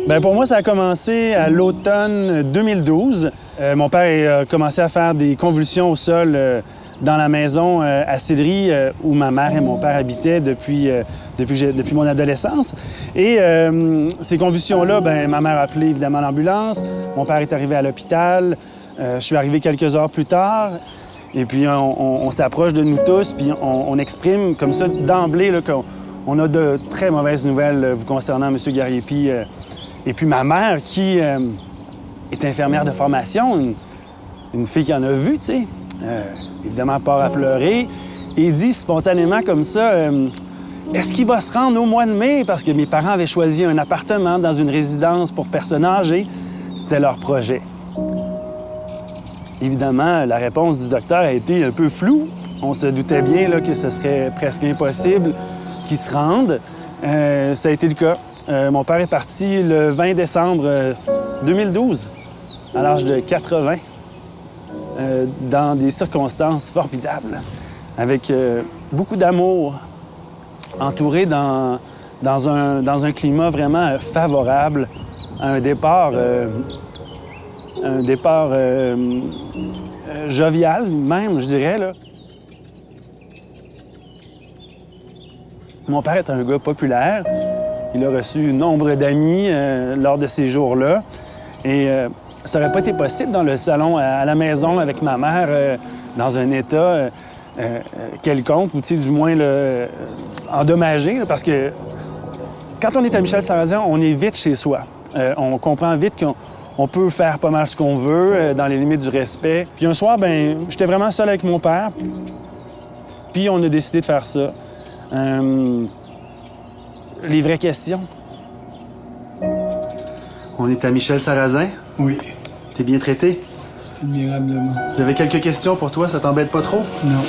Bien, pour moi, ça a commencé à l'automne 2012. Mon père a commencé à faire des convulsions au sol dans la maison à Sillery où ma mère et mon père habitaient depuis mon adolescence. Et ces convulsions-là, bien, ma mère a appelé évidemment l'ambulance. Mon père est arrivé à l'hôpital. Je suis arrivé quelques heures plus tard. Et puis, on s'approche de nous tous, puis on exprime comme ça d'emblée qu'on a de très mauvaises nouvelles vous concernant, M. Gariepi. Et puis ma mère, qui est infirmière de formation, une fille qui en a vu, tu sais, évidemment part à pleurer, et dit spontanément comme ça, est-ce qu'il va se rendre au mois de mai? Parce que mes parents avaient choisi un appartement dans une résidence pour personnes âgées. C'était leur projet. Évidemment, la réponse du docteur a été un peu floue. On se doutait bien là, que ce serait presque impossible qu'ils se rendent. Ça a été le cas. Mon père est parti le 20 décembre 2012, à l'âge de 80, dans des circonstances formidables, avec beaucoup d'amour, entouré dans un climat vraiment favorable à un départ jovial même, je dirais, là. Mon père est un gars populaire. Il a reçu nombre d'amis lors de ces jours-là. Et ça n'aurait pas été possible dans le salon à la maison avec ma mère dans un état quelconque, ou du moins endommagé, parce que quand on est à Michel Sarrazin, on est vite chez soi. On comprend vite qu'on peut faire pas mal ce qu'on veut dans les limites du respect. Puis un soir, ben, j'étais vraiment seul avec mon père. Puis on a décidé de faire ça. Les vraies questions. On est à Michel Sarrazin? Oui. T'es bien traité? Admirablement. J'avais quelques questions pour toi, ça t'embête pas trop? Non.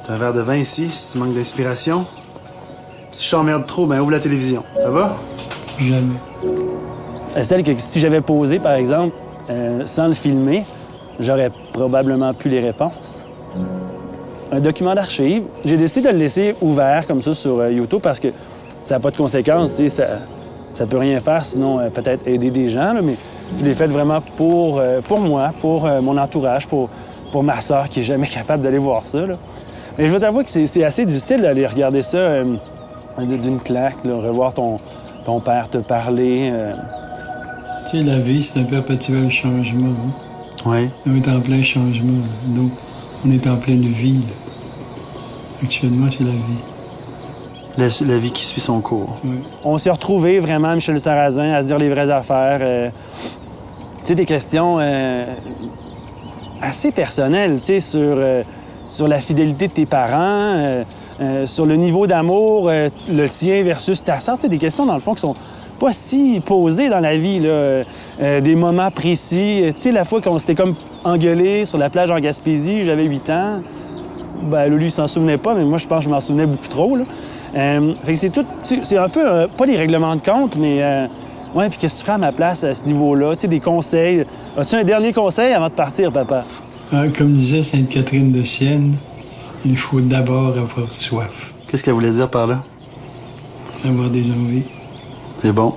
T'as un verre de vin ici, si tu manques d'inspiration. Si je t'emmerde trop, ben ouvre la télévision. Ça va? Jamais. Celle que si j'avais posé, par exemple, sans le filmer, j'aurais probablement plus les réponses. Un document d'archives. J'ai décidé de le laisser ouvert comme ça sur YouTube parce que ça n'a pas de conséquences, tu sais, ça peut rien faire, sinon peut-être aider des gens, là, mais je l'ai fait vraiment pour moi, pour mon entourage, pour ma sœur qui est jamais capable d'aller voir ça, là. Mais je veux t'avouer que c'est assez difficile d'aller regarder ça d'une claque, là, revoir ton père te parler. Tu sais, la vie, c'est un perpétuel changement. Hein? Oui. On est en plein changement, là. Donc on est en pleine vie, là. Actuellement, c'est la vie. La vie qui suit son cours. Oui. On s'est retrouvés vraiment, Michel Sarrazin, à se dire les vraies affaires. Tu sais, des questions assez personnelles, tu sais, sur la fidélité de tes parents, sur le niveau d'amour, le tien versus ta sœur. Tu sais, des questions, dans le fond, qui sont pas si posées dans la vie, là. Des moments précis. Tu sais, la fois qu'on s'était comme engueulé sur la plage en Gaspésie, j'avais 8 ans. Ben, lui, il s'en souvenait pas, mais moi, je pense que je m'en souvenais beaucoup trop, là. Fait que c'est tout... C'est un peu, pas des règlements de compte, mais... ouais, puis qu'est-ce que tu fais à ma place à ce niveau-là? Tu sais, des conseils. As-tu un dernier conseil avant de partir, papa? Comme disait Sainte Catherine de Sienne, il faut d'abord avoir soif. Qu'est-ce qu'elle voulait dire par là? Avoir des envies. C'est bon.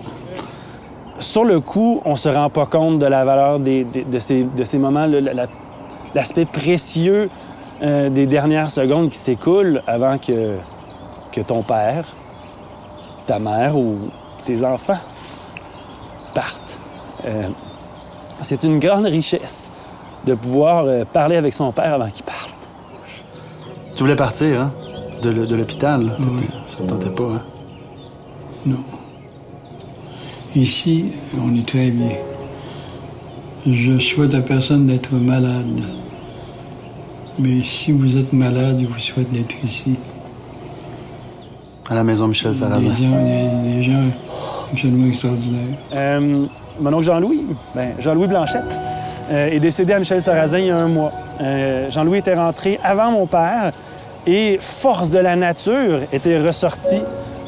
Sur le coup, on se rend pas compte de la valeur de ces moments, l'aspect précieux des dernières secondes qui s'écoulent avant que ton père, ta mère ou tes enfants partent. C'est une grande richesse de pouvoir parler avec son père avant qu'il parte. Tu voulais partir, hein? De l'hôpital. Oui. Ça te tentait pas, hein? Non. Ici, on est très bien. Je souhaite à personne d'être malade. Mais si vous êtes malade, je vous souhaite d'être ici. À la maison Michel Sarrazin. Des gens absolument extraordinaires. Mon oncle Jean-Louis, Jean-Louis Blanchette, est décédé à Michel Sarrazin il y a 1 mois. Jean-Louis était rentré avant mon père et, force de la nature, était ressorti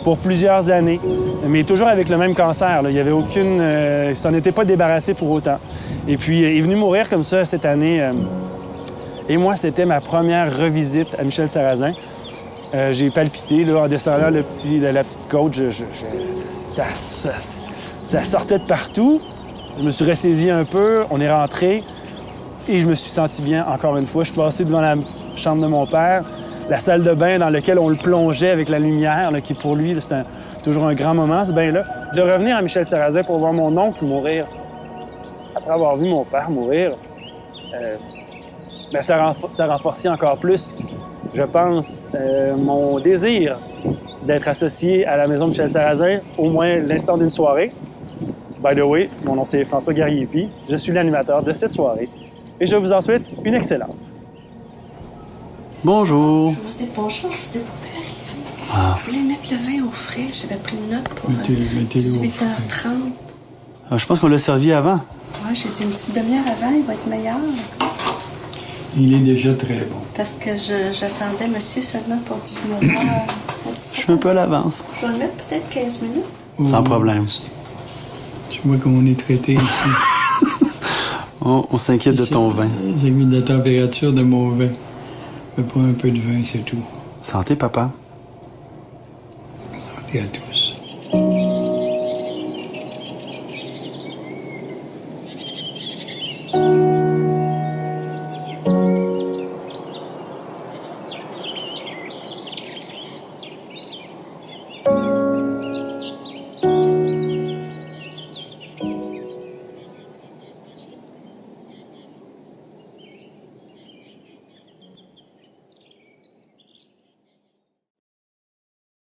pour plusieurs années, mais toujours avec le même cancer, là. Il n'y avait aucune... il s'en était pas débarrassé pour autant. Et puis, il est venu mourir comme ça cette année Et moi, c'était ma première revisite à Michel Sarrazin. J'ai palpité là, en descendant la petite côte. Ça sortait de partout. Je me suis ressaisi un peu, on est rentré et je me suis senti bien encore une fois. Je suis passé devant la chambre de mon père, la salle de bain dans laquelle on le plongeait avec la lumière, là, qui pour lui, c'était toujours un grand moment, ce bain-là. De revenir à Michel Sarrazin pour voir mon oncle mourir, après avoir vu mon père mourir, ça renforçait encore plus, je pense, mon désir d'être associé à la maison de Michel Sarrazin, au moins l'instant d'une soirée. By the way, mon nom c'est François Gariepi, je suis l'animateur de cette soirée et je vous en souhaite une excellente. Bonjour. Bonjour, je vous ai pas pu arriver. Ah. Je voulais mettre le vin au frais, j'avais pris une note pour Mettez-le 18h30. Je pense qu'on l'a servi avant. Ouais, j'ai dit une petite demi-heure avant, il va être meilleur. Il est déjà très bon. Parce que j'attendais monsieur seulement pour 19h. Je suis un peu à l'avance. Je vais le mettre peut-être 15 minutes. Sans Oh, problème. Tu vois comment on est traité ici. On s'inquiète de ton vin. J'ai mis la température de mon vin. Je prends un peu de vin, c'est tout. Santé, papa. Santé à tous.